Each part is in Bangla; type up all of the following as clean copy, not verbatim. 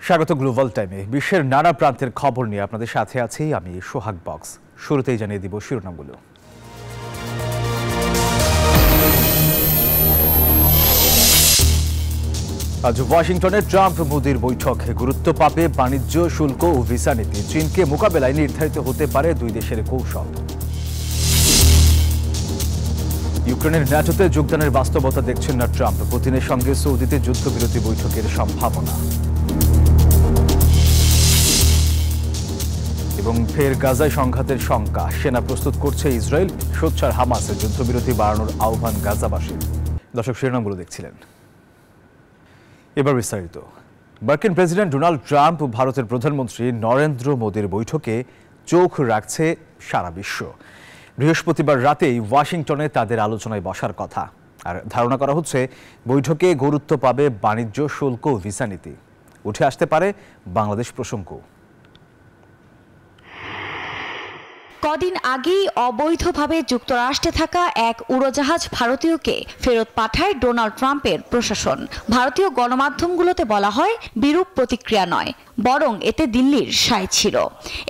স্বাগত গ্লোবাল টাইমে। বিশ্বের নানা প্রান্তের খবর নিয়ে আপনাদের সাথে আছি আমি সোহাগ বক্স। শুরুতেই জানিয়ে দিব শিরোনামগুলো। আজ ওয়াশিংটনে ট্রাম্প মোদির বৈঠকে গুরুত্ব পাবে বাণিজ্য শুল্ক ও ভিসা নীতি। চীনকে মোকাবেলায় নির্ধারিত হতে পারে দুই দেশের কৌশল। ইউক্রেনের ন্যাটোতে যোগদানের বাস্তবতা দেখছেন না ট্রাম্প। পুতিনের সঙ্গে সৌদিতে যুদ্ধবিরতি বৈঠকের সম্ভাবনা। এবং ফের গাজায় সংঘাতের শঙ্কা। সেনা প্রস্তুত করছে ইসরায়েল। সোচ্চার হামাস। যুদ্ধবিরতি বাড়ানোর আহ্বান গাজাবাসীর। দর্শক, শিরোনামগুলো দেখছিলেন, এবার বিস্তারিত। মার্কিন প্রেসিডেন্ট ডোনাল্ড ট্রাম্প ও ভারতের প্রধানমন্ত্রী নরেন্দ্র মোদির বৈঠকে চোখ রাখছে সারা বিশ্ব। বৃহস্পতিবার রাতেই ওয়াশিংটনে তাদের আলোচনায় বসার কথা। আর ধারণা করা হচ্ছে বৈঠকে গুরুত্ব পাবে বাণিজ্য শুল্ক ও ভিসা নীতি। উঠে আসতে পারে বাংলাদেশ প্রসঙ্গ। কদিন আগেই অবৈধভাবে যুক্তরাষ্ট্রে থাকা এক উড়োজাহাজ ভারতীয়কে ফেরত পাঠায় ডোনাল্ড ট্রাম্পের প্রশাসন। ভারতীয় গণমাধ্যমগুলোতে বলা হয় বিরূপ প্রতিক্রিয়া নয়, বরং এতে দিল্লির সায় ছিল।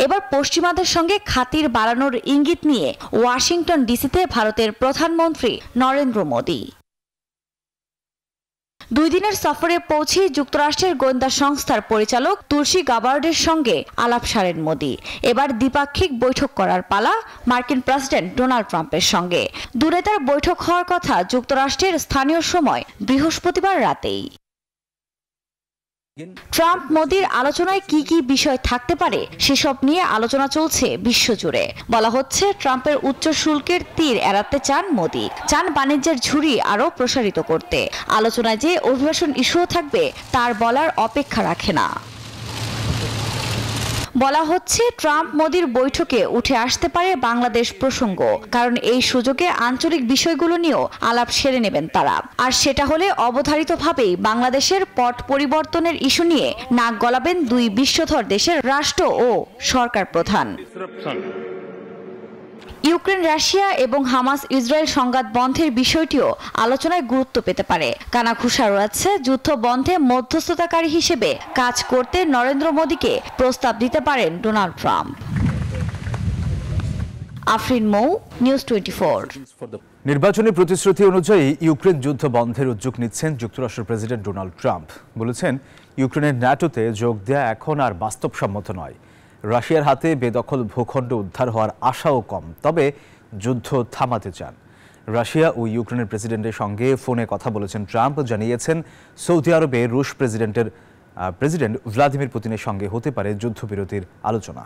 এবার পশ্চিমাদের সঙ্গে খাতির বাড়ানোর ইঙ্গিত নিয়ে ওয়াশিংটন ডিসিতে ভারতের প্রধানমন্ত্রী নরেন্দ্র মোদি। 2 দিনের সফরে পৌঁছে যুক্তরাষ্ট্রের গোয়েন্দা সংস্থার পরিচালক তুলসী গাবার্ডের সঙ্গে আলাপ সারেন মোদি। এবার দ্বিপাক্ষিক বৈঠক করার পালা মার্কিন প্রেসিডেন্ট ডোনাল্ড ট্রাম্পের সঙ্গে। দুনেতার বৈঠক হওয়ার কথা যুক্তরাষ্ট্রের স্থানীয় সময় বৃহস্পতিবার রাতেই। ট্রাম্প মোদির আলোচনায় কি কি বিষয় থাকতে পারে সেসব নিয়ে আলোচনা চলছে বিশ্বজুড়ে। বলা হচ্ছে ট্রাম্পের উচ্চ শুল্কের তীর এড়াতে চান মোদি, চান বাণিজ্যের ঝুড়ি আরও প্রসারিত করতে। আলোচনায় যে অভিবাসন ইস্যুও থাকবে তার বলার অপেক্ষা রাখে না। বলা হচ্ছে ট্রাম্প মোদির বৈঠকে উঠে আসতে পারে বাংলাদেশ প্রসঙ্গ, কারণ এই সুযোগে আঞ্চলিক বিষয়গুলো নিয়েও আলাপ সেরে নেবেন তারা। আর সেটা হলে অবধারিতভাবেই বাংলাদেশের পট পরিবর্তনের ইস্যু নিয়ে নাক গলাবেন দুই বিশ্বধর দেশের রাষ্ট্র ও সরকার প্রধান। ইউক্রেন রাশিয়া এবং হামাস ইসরায়েল সংঘাত বন্ধের বিষয়টিও আলোচনায় গুরুত্ব পেতে পারে। কানাঘুষা রয়েছে যুদ্ধ বন্ধে মধ্যস্থতাকারী হিসেবে কাজ করতে নরেন্দ্র মোদিকে প্রস্তাব দিতে পারেন ডোনাল্ড ট্রাম্প। আফরিন মৌ, নিউজ 24। নির্বাচনী প্রতিশ্রুতি অনুযায়ী ইউক্রেন যুদ্ধ বন্ধের উদ্যোগ নিচ্ছেন যুক্তরাষ্ট্রের প্রেসিডেন্ট ডোনাল্ড ট্রাম্প। বলেছেন ইউক্রেনের ন্যাটোতে যোগ দেওয়া এখন আর বাস্তবসম্মত নয়। রাশিয়ার হাতে বেদখল ভূখণ্ড উদ্ধার হওয়ার আশাও কম, তবে যুদ্ধ থামাতে চান। রাশিয়া ও ইউক্রেনের প্রেসিডেন্টের সঙ্গে ফোনে কথা বলেছেন ট্রাম্প। জানিয়েছেন সৌদি আরবে রুশ প্রেসিডেন্ট ভ্লাদিমির পুতিনের সঙ্গে হতে পারে যুদ্ধবিরতির আলোচনা।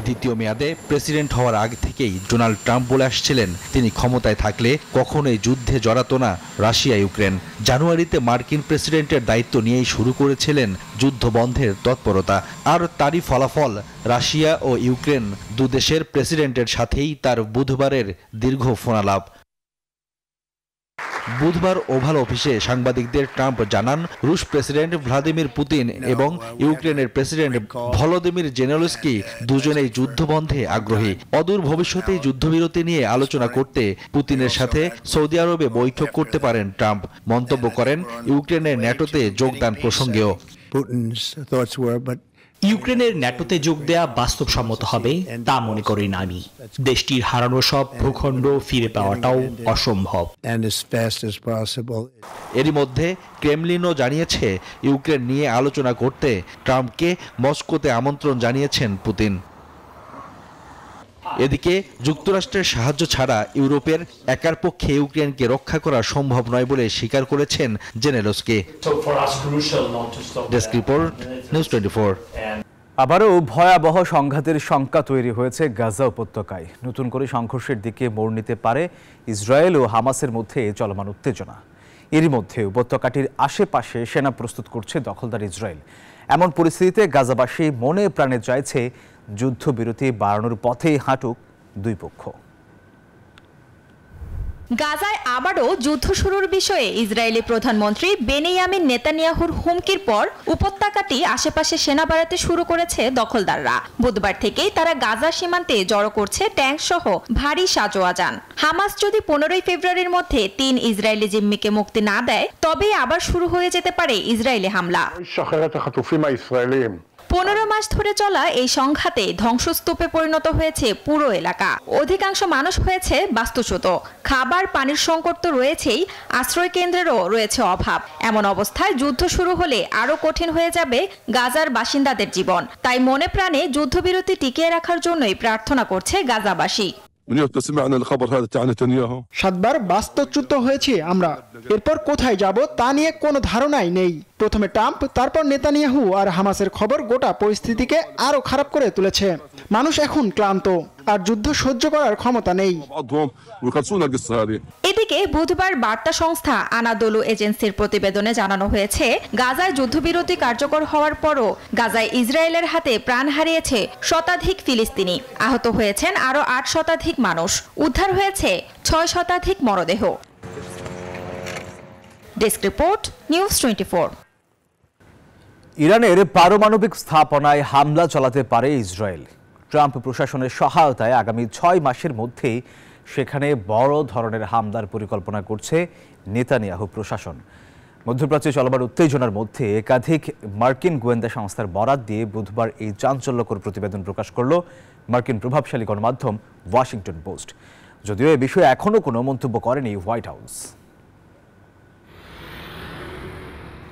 দ্বিতীয় মেয়াদে প্রেসিডেন্ট হওয়ার আগে থেকেই ডোনাল্ড ট্রাম্প বলে আসছিলেন তিনি ক্ষমতায় থাকলে কখনোই যুদ্ধে জড়াতো না রাশিয়া ইউক্রেন। জানুয়ারিতে মার্কিন প্রেসিডেন্টের দায়িত্ব নিয়েই শুরু করেছিলেন যুদ্ধ বন্ধের তৎপরতা। আর তারই ফলাফল রাশিয়া ও ইউক্রেন দুদেশের প্রেসিডেন্টের সাথেই তার বুধবারের দীর্ঘ ফোনালাপ। বুধবার ওভাল অফিসে সাংবাদিকদের ট্রাম্প জানান রুশ প্রেসিডেন্ট ভ্লাদিমির পুতিন এবং ইউক্রেনের প্রেসিডেন্ট ভলোদিমির জেলেনস্কি দুজনেই যুদ্ধবন্ধে আগ্রহী। অদূর ভবিষ্যতেই যুদ্ধবিরতি নিয়ে আলোচনা করতে পুতিনের সাথে সৌদি আরবে বৈঠক করতে পারেন ট্রাম্প। মন্তব্য করেন ইউক্রেনের ন্যাটোতে যোগদান প্রসঙ্গেও। ইউক্রেনের ন্যাটোতে যোগ দেয়া বাস্তবসম্মত হবে তা মনে করি না আমি। দেশটির হারানো সব ভূখণ্ড ফিরে পাওয়াটাও অসম্ভব। এরই মধ্যে ক্রেমলিনও জানিয়েছে ইউক্রেন নিয়ে আলোচনা করতে ট্রাম্পকে মস্কোতে আমন্ত্রণ জানিয়েছেন পুতিন। এদিকে যুক্তরাষ্ট্রের সাহায্য ছাড়া ইউরোপের একার পক্ষে ইউক্রেনকে রক্ষা করা সম্ভব নয় বলে স্বীকার করেছেন জেলেনস্কি। Desk report, news 24। আবারও ভয়াবহ সংঘাতের শঙ্কা তৈরি হয়েছে গাজা উপত্যকায়। নতুন করে সংঘর্ষের দিকে মোড় নিতে পারে ইসরায়েল ও হামাসের মধ্যে চলমান উত্তেজনা। এরই মধ্যে উপত্যকাটির আশেপাশে সেনা প্রস্তুত করছে দখলদার ইসরায়েল। এমন পরিস্থিতিতে গাজাবাসী মনে প্রাণে চাইছে যুদ্ধবিরতি বাড়ানোর পথেই হাঁটুক দুই পক্ষ। গাজায় আবারও যুদ্ধ শুরুর বিষয়ে ইসরায়েলি প্রধানমন্ত্রী বেনিয়ামিন নেতানিয়াহুর হুমকির পর উপত্যকাটি আশেপাশে সেনা বাড়াতে শুরু করেছে দখলদাররা। বুধবার থেকেই তারা গাজা সীমান্তে জড়ো করছে ট্যাঙ্ক সহ ভারী সাজোয়াজান। হামাস যদি 15 ফেব্রুয়ারির মধ্যে 3 ইসরায়েলি জিম্মিকে মুক্তি না দেয়, তবে আবার শুরু হয়ে যেতে পারে ইসরায়েলি হামলা। 15 মাস ধরে চলা এই সংঘাতে ধ্বংসস্তূপে পরিণত হয়েছে পুরো এলাকা। অধিকাংশ মানুষ হয়েছে বাস্তুচ্যুত। খাবার পানির সংকট তো রয়েছেই, আশ্রয় কেন্দ্রেরও রয়েছে অভাব। এমন অবস্থায় যুদ্ধ শুরু হলে আরো কঠিন হয়ে যাবে গাজার বাসিন্দাদের জীবন। তাই মনে প্রাণে যুদ্ধবিরতি টিকিয়ে রাখার জন্যই প্রার্থনা করছে গাজাবাসী। 7বার বাস্তুচ্যুত হয়েছি আমরা। এরপর কোথায় যাব তা নিয়ে কোনো ধারণাই নেই। প্রথমে ট্রাম্প, তারপর নেতানিয়াহু আর হামাসের খবর গোটা পরিস্থিতিকে আরো খারাপ করে তুলেছে। মানুষ এখন ক্লান্ত, আর যুদ্ধ সহ্য করার ক্ষমতা নেই। এদিকে বুধবার বার্তা সংস্থা আনাদোলু এজেন্সির প্রতিবেদনে জানানো হয়েছে, গাজায় যুদ্ধবিরতি কার্যকর হওয়ার পরও গাজায় ইসরায়েলের হাতে প্রাণ হারিয়েছে শতাধিক ফিলিস্তিনি। আহত হয়েছেন আরো 8 শতাধিক মানুষ। উদ্ধার হয়েছে 6 শতাধিক মরদেহ। Desk report, news 24। ইরানের পারমাণবিক স্থাপনায় হামলা চালাতে পারে ইসরায়েল। ট্রাম্প প্রশাসনের সহায়তায় আগামী 6 মাসের মধ্যেই সেখানে বড় ধরনের হামলার পরিকল্পনা করছে নেতানিয়াহু প্রশাসন। মধ্যপ্রাচ্যে চলমান উত্তেজনার মধ্যে একাধিক মার্কিন গোয়েন্দা সংস্থার বরাত দিয়ে বুধবার এই চাঞ্চল্যকর প্রতিবেদন প্রকাশ করল মার্কিন প্রভাবশালী গণমাধ্যম ওয়াশিংটন পোস্ট। যদিও এ বিষয়ে এখনও কোনো মন্তব্য করেনি হোয়াইট হাউস।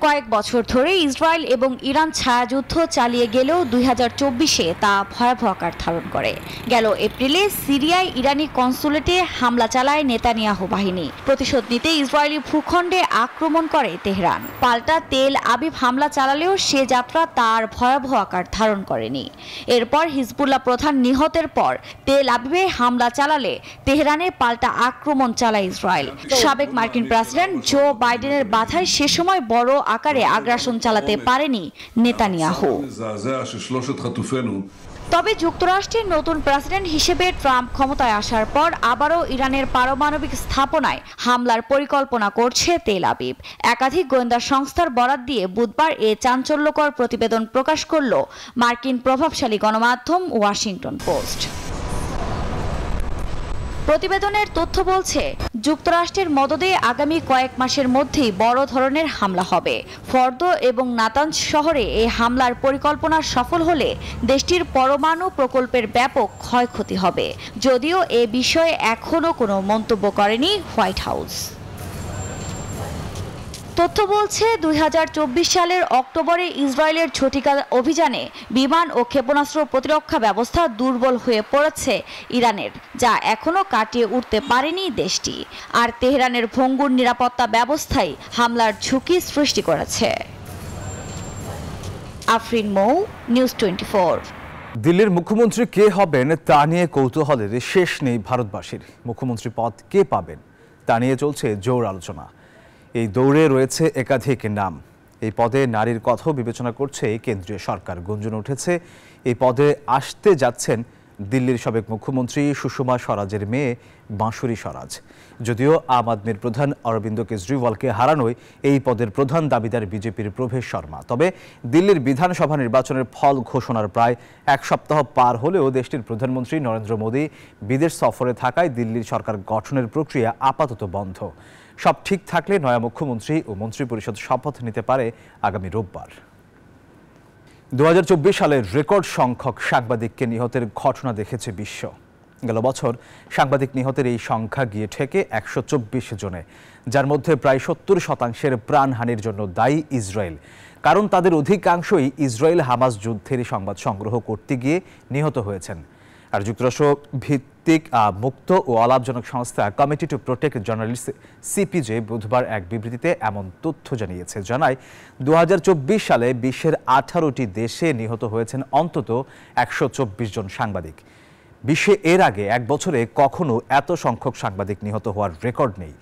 কয়েক বছর ধরে ইসরায়েল এবং ইরান ছায়াযুদ্ধ চালিয়ে গেলেও 2024-এ তা ভয়াবহ আকার ধারণ করে। গেল এপ্রিলে সিরিয়ায় ইরানি কনসুলেটে হামলা চালায় নেতানিয়াহু বাহিনী। প্রতিশোধ নিতে ইসরায়েলি ভূখণ্ডে আক্রমণ করে তেহরান। পাল্টা তেল আবিব হামলা চালালেও সে যাত্রা তার ভয়াবহ আকার ধারণ করেনি। এরপর হিজবুল্লাহ প্রধান নিহতের পর তেল আবিবে হামলা চালালে তেহরানে পাল্টা আক্রমণ চালায় ইসরায়েল। সাবেক মার্কিন প্রেসিডেন্ট জো বাইডেনের বাধায় সে সময় বড় আকারে আগ্রাসন চালাতে পারেনি নেতানিয়াহু। তবে যুক্তরাষ্ট্রের নতুন প্রেসিডেন্ট হিসেবে ট্রাম্প ক্ষমতায় আসার পর আবারও ইরানের পারমাণবিক স্থাপনায় হামলার পরিকল্পনা করছে তেল আবিব। একাধিক গোয়েন্দা সংস্থার বরাত দিয়ে বুধবার এ চাঞ্চল্যকর প্রতিবেদন প্রকাশ করল মার্কিন প্রভাবশালী গণমাধ্যম ওয়াশিংটন পোস্ট। প্রতিবেদনের তথ্য বলছে, যুক্তরাষ্ট্রের মদদে আগামী কয়েক মাসের মধ্যেই বড় ধরনের হামলা হবে। ফর্দো এবং নাতানজ শহরে এই হামলার পরিকল্পনা সফল হলে দেশটির পরমাণু প্রকল্পের ব্যাপক ক্ষয়ক্ষতি হবে। যদিও এ বিষয়ে এখনও কোনো মন্তব্য করেনি হোয়াইট হাউস। তথ্য বলছে, 2024 সালের অক্টোবরে ইসরায়েলের ঝটিকা অভিযানে বিমান ও ক্ষেপণাস্ত্র প্রতিরক্ষা ব্যবস্থা দুর্বল হয়ে পড়েছে ইরানের, যা এখনও কাটিয়ে উঠতে পারেনি দেশটি। আর তেহরানের ভঙ্গুর নিরাপত্তা ব্যবস্থাই হামলার ঝুঁকি সৃষ্টি করেছে। আফরিন মৌ, নিউজ 24। দিল্লির মুখ্যমন্ত্রী কে হবেন তা নিয়ে কৌতূহলের শেষ নেই ভারতবাসীর। মুখ্যমন্ত্রী পদ কে পাবেন তা নিয়ে চলছে জোর আলোচনা। এই দৌড়ে রয়েছে একাধিক নাম। এই পদে নারীর কথাও বিবেচনা করছে কেন্দ্রীয় সরকার। গুঞ্জন উঠেছে এই পদে আসতে যাচ্ছেন দিল্লির সাবেক মুখ্যমন্ত্রী সুষমা স্বরাজের মেয়ে বাঁশুরি স্বরাজ। যদিও আম আদমির প্রধান অরবিন্দ কেজরিওয়ালকে হারানোয় এই পদের প্রধান দাবিদার বিজেপির প্রভেশ শর্মা। তবে দিল্লির বিধানসভা নির্বাচনের ফল ঘোষণার প্রায় 1 সপ্তাহ পার হলেও দেশটির প্রধানমন্ত্রী নরেন্দ্র মোদী বিদেশ সফরে থাকায় দিল্লির সরকার গঠনের প্রক্রিয়া আপাতত বন্ধ। সব ঠিক থাকলে নয়া মুখ্যমন্ত্রী ও মন্ত্রিপরিষদ শপথ নিতে পারে আগামী রোববার। 2024 সালে রেকর্ড সংখ্যক সাংবাদিককে নিহতের ঘটনা দেখেছে বিশ্ব। গেল বছর সাংবাদিক নিহতের এই সংখ্যা গিয়ে ঠেকে 124 জনে, যার মধ্যে প্রায় 70% প্রাণহানির জন্য দায়ী ইসরায়েল। কারণ তাদের অধিকাংশই ইসরায়েল হামাস যুদ্ধের সংবাদ সংগ্রহ করতে গিয়ে নিহত হয়েছেন। আর যুক্তরাষ্ট্র ভিত্তিক মুক্ত ও অলাভজনক সংস্থা committee to protect journalist CPJ বুধবার এক বিবৃতিতে এমন তথ্য জানিয়েছে। জানায় 2024 সালে বিশ্বের 18টি দেশে নিহত হয়েছেন অন্তত 124 জন সাংবাদিক। বিশ্বে এর আগে এক বছরে কখনো এত সংখ্যক সাংবাদিক নিহত হওয়ার রেকর্ড নেই।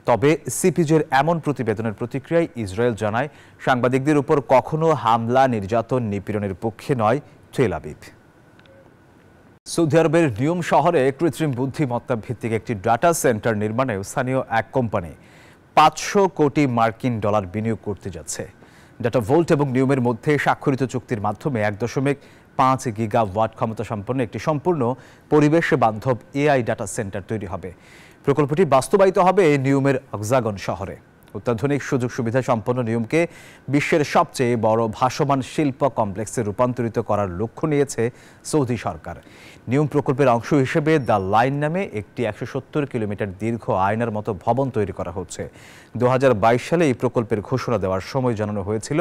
তবে সিপিজের এমন প্রতিবেদনের প্রতিক্রিয়ায় ইসরায়েল জানায়, সাংবাদিকদের উপর কখনো হামলা, নির্যাতন, নিপীড়নের পক্ষে নয় তেল আবিব। সৌদি আরবের নিয়ম শহরে কৃত্রিম বুদ্ধিমত্তা ভিত্তিক একটি ডাটা সেন্টার নির্মাণে স্থানীয় এক কোম্পানি 500 কোটি মার্কিন ডলার বিনিয়োগ করতে যাচ্ছে। ডাটা ভোল্ট এবং নিয়মের মধ্যে স্বাক্ষরিত চুক্তির মাধ্যমে 1.5 গিগাওয়াট ক্ষমতা সম্পন্ন একটি সম্পূর্ণ পরিবেশ বান্ধব এআই ডাটা সেন্টার তৈরি হবে। প্রকল্পটি বাস্তবায়িত হবে নিয়মের অক্সাগন শহরে। অত্যাধুনিক সুযোগ সুবিধা সম্পন্ন নিয়মকে বিশ্বের সবচেয়ে বড় ভাসমান শিল্প কমপ্লেক্সে রূপান্তরিত করার লক্ষ্য নিয়েছে সৌদি সরকার। নিয়ম প্রকল্পের অংশ হিসেবে দ্য লাইন নামে একটি 170 কিলোমিটার দীর্ঘ আয়নার মতো ভবন তৈরি করা হচ্ছে। 2022 সালে এই প্রকল্পের ঘোষণা দেওয়ার সময় জানানো হয়েছিল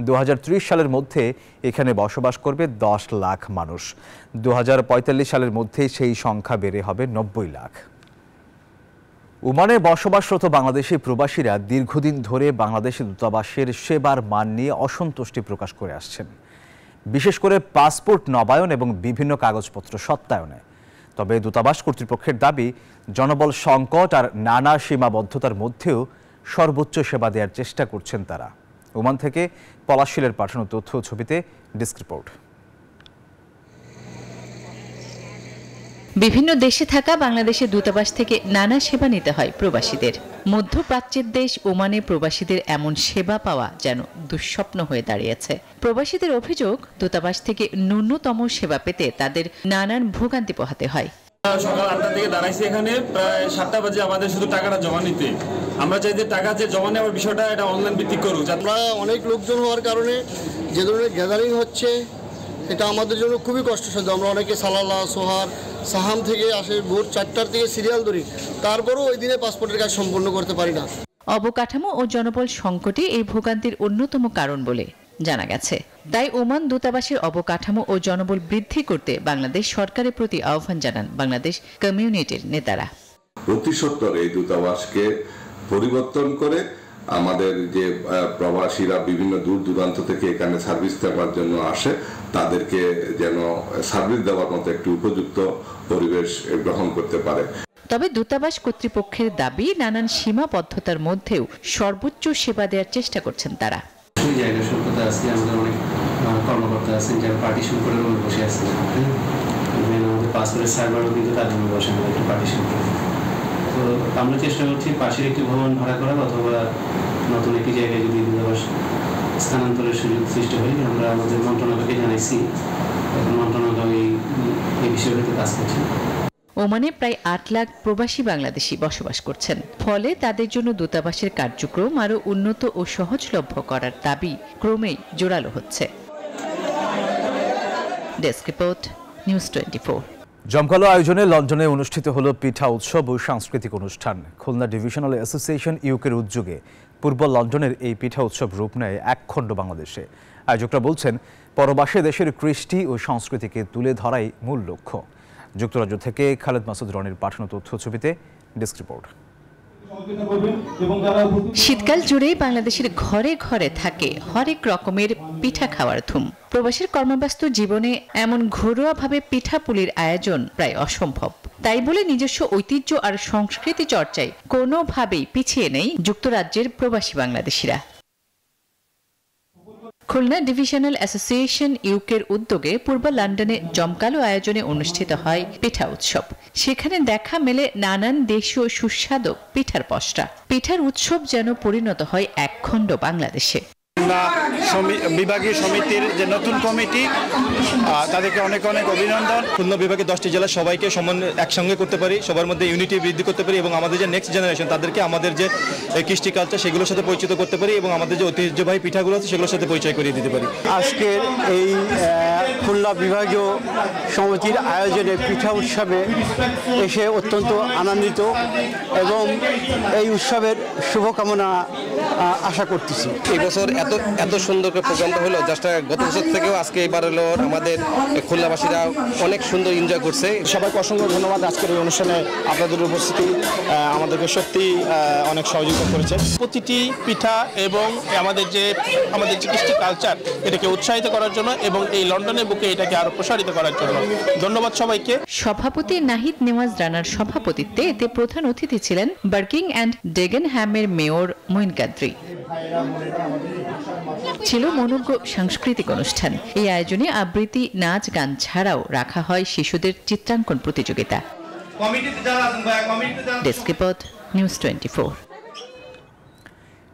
2030 সালের মধ্যে এখানে বসবাস করবে 10 লাখ মানুষ। 2045 সালের মধ্যে সেই সংখ্যা বেড়ে হবে 90 লাখ। ওমানে বসবাসরত বাংলাদেশি প্রবাসীরা দীর্ঘদিন ধরে বাংলাদেশি দূতাবাসের সেবার মান নিয়ে অসন্তুষ্টি প্রকাশ করে আসছেন, বিশেষ করে পাসপোর্ট নবায়ন এবং বিভিন্ন কাগজপত্র সত্যায়নে। তবে দূতাবাস কর্তৃপক্ষের দাবি, জনবল সংকট আর নানা সীমাবদ্ধতার মধ্যেও সর্বোচ্চ সেবা দেওয়ার চেষ্টা করছেন তারা। ওমান থেকে পলাশশীলের পাঠানো তথ্য ছবিতে ডেস্ক রিপোর্ট। বিভিন্ন দেশে থাকা বাংলাদেশের দূতাবাস থেকে নানা সেবা নিতে হয় প্রবাসীদের। মধ্যপ্রাচ্যের দেশ ওমানে প্রবাসীদের এমন সেবা পাওয়া যেন দুঃস্বপ্ন হয়ে দাঁড়িয়েছে। প্রবাসীদের অভিযোগ, দূতাবাস থেকে ন্যূনতম সেবা পেতে তাদের নানান ভোগান্তি পোহাতে হয়। সকাল 8টা থেকে দাঁড়াইছি এখানে, প্রায় 7টা বাজে আমাদের শুধু টাকাটা জমা নিতে। আমরা চাই যে টাকা যে জমা নেওয়ার বিষয়টা এটা অনলাইন ভিত্তিক করুক। আমরা অনেক লোকজন হওয়ার কারণে যে ধরনের গ্যাদারিং হচ্ছে এটা আমাদের জন্য খুবই কষ্টসাধ্য। আমরা অনেকে সালালা, সোহার, সাহাম থেকে আসে, ভোর 4টার থেকে সিরিয়াল ধরি, তারপরও ওই দিনে পাসপোর্টের কাজ সম্পূর্ণ করতে পারি না। অবকাঠামো ও জনবল সংকটই এই ভোগান্তির অন্যতম কারণ বলে জানা গেছে। তাই ওমান দূতাবাসের অবকাঠামো ও জনবল বৃদ্ধি করতে বাংলাদেশ সরকারের প্রতি আহ্বান জানান বাংলাদেশ কমিউনিটির নেতারা। অতি সত্বর এই দূতাবাসকে পরিবর্তন করে আমাদের যে প্রবাসীরা বিভিন্ন দূর দূরান্ত থেকে এখানে সার্ভিস দেওয়ার জন্য আসে, তাদেরকে যেন সার্ভিস দেওয়ার মতো একটি উপযুক্ত পরিবেশ গ্রহণ করতে পারে। তবে দূতাবাস কর্তৃপক্ষের দাবি, নানান সীমাবদ্ধতার মধ্যেও সর্বোচ্চ সেবা দেওয়ার চেষ্টা করছেন তারা। জায়গা স্বল্পতা আছে, আমাদের অনেক কর্মকর্তা আছেন যারা পার্টিশন করে বসে আছেন। আমাদের পাসপোর্টের সার্ভারও কিন্তু তাদের বসে একটু পার্টিশন করে। তো আমরা চেষ্টা করছি পাশের একটি ভবন ভাড়া করার, অথবা নতুন একটি জায়গায় যদি দূতাবাস স্থানান্তরের সুযোগ সৃষ্টি হয়। আমরা আমাদের মন্ত্রণালয়কে জানাইছি, মন্ত্রণালয় এই বিষয়টিতে কাজ করছে। ওমানে প্রায় 8 লাখ প্রবাসী বাংলাদেশি বসবাস করছেন। ফলে তাদের জন্য দূতাবাসের কার্যক্রম আরও উন্নত ও সহজলভ্য করার দাবি ক্রমেই জোরালো হচ্ছে। Desk report, news 24। জমকালো আয়োজনে লন্ডনে অনুষ্ঠিত হল পিঠা উৎসব ও সাংস্কৃতিক অনুষ্ঠান। খুলনা ডিভিশনাল অ্যাসোসিয়েশন ইউকের উদ্যোগে পূর্ব লন্ডনের এই পিঠা উৎসব রূপ নেয় একখণ্ড বাংলাদেশে। আয়োজকরা বলছেন, পরবাসে দেশের কৃষ্টি ও সংস্কৃতিকে তুলে ধরাই মূল লক্ষ্য। যুক্তরাজ্য থেকে খালেদ মাসুদ রনির পাঠানো তথ্য ছবিতে ডেস্ক রিপোর্ট। শীতকাল জুড়ে বাংলাদেশের ঘরে ঘরে থাকে হরেক রকমের পিঠা খাওয়ার ধুম। প্রবাসীর কর্মব্যস্ত জীবনে এমন ঘরোয়াভাবে পিঠাপুলির আয়োজন প্রায় অসম্ভব। তাই বলে নিজস্ব ঐতিহ্য আর সংস্কৃতি চর্চায় কোনোভাবেই পিছিয়ে নেই যুক্তরাজ্যের প্রবাসী বাংলাদেশিরা। খুলনা ডিভিশনাল অ্যাসোসিয়েশন ইউকের উদ্যোগে পূর্ব লন্ডনে জমকালো আয়োজনে অনুষ্ঠিত হয় পিঠা উৎসব। সেখানে দেখা মেলে নানান দেশীয় সুস্বাদু পিঠার পসরা। পিঠার উৎসব যেন পরিণত হয় একখণ্ড বাংলাদেশে। বিভাগীয় সমিতির যে নতুন কমিটি, তাদেরকে অনেক অনেক অভিনন্দন। খুলনা বিভাগের 10টি জেলা সবাইকে একসঙ্গে করতে পারি, সবার মধ্যে ইউনিটি বৃদ্ধি করতে পারি এবং আমাদের যে নেক্সট জেনারেশন তাদেরকে আমাদের যে কৃষ্টি কালচার সেগুলোর সাথে পরিচিত করতে পারি এবং আমাদের যে ঐতিহ্যবাহী পিঠাগুলো আছে সেগুলোর সাথে পরিচয় করিয়ে দিতে পারি। আজকের এই খুলনা বিভাগীয় সমিতির আয়োজনে পিঠা উৎসবে এসে অত্যন্ত আনন্দিত এবং এই উৎসবের শুভকামনা আশা করতেছি। এই বছর এত সুন্দর করে প্রোগ্রামটা হলো, জাস্ট গত বছর থেকেও আজকে এবার হলো আমাদের খুলনাবাসীরা অনেক সুন্দর এনজয় করছে। সবাইকে অসংখ্য ধন্যবাদ। আজকের এই অনুষ্ঠানে আপনাদের উপস্থিতি আমাদেরকে সত্যি অনেক সহযোগিতা করেছে। প্রতিটি পিঠা এবং আমাদের যে কৃষ্টি কালচার এটাকে উৎসাহিত করার জন্য এবং এই লন্ডনের বুকে এটাকে আরো প্রসারিত করার জন্য ধন্যবাদ সবাইকে। সভাপতি নাহিদ নেওয়াজ রানার সভাপতিত্বে এতে প্রধান অতিথি ছিলেন বার্কিং অ্যান্ড ডেগেনহ্যামের মেয়র মঈন কাদরি। ছিল মনোজ্ঞ সাংস্কৃতিক অনুষ্ঠান। এই আয়োজনে আবৃত্তি, নাচ, গান ছাড়াও রাখা হয় শিশুদের চিত্রাঙ্কন প্রতিযোগিতা। Desk report, news 24।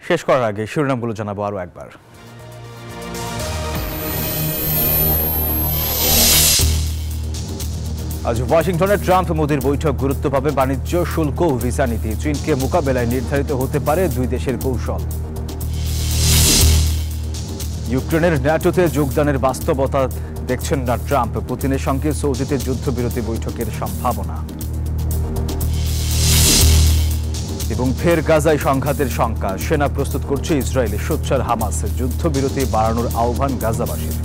শেষ করার আগে শিরোনামগুলো জানাবো আরও একবার। আজ ওয়াশিংটনে ট্রাম্প মোদির বৈঠক গুরুত্ব পাবে বাণিজ্য, শুল্ক ও ভিসা নীতি। চীনকে মোকাবেলায় নির্ধারিত হতে পারে দুই দেশের কৌশল। ইউক্রেনের ন্যাটোতে যোগদানের বাস্তবতা দেখছেন না ট্রাম্প। পুতিনের সঙ্গে সৌদিতে যুদ্ধবিরতি বৈঠকের সম্ভাবনা। এবং ফের গাজায় সংঘাতের শঙ্কা, সেনা প্রস্তুত করছে ইসরায়েলে। সোচ্চার হামাস, যুদ্ধবিরতি বাড়ানোর আহ্বান গাজাবাসীর।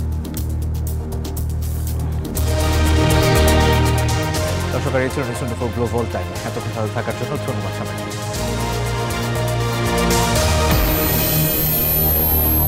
দর্শক, এই ছিল নিউজ 24 গ্লোবাল টাইম। এতক্ষণ সাথে থাকার জন্য ধন্যবাদ সবাইকে।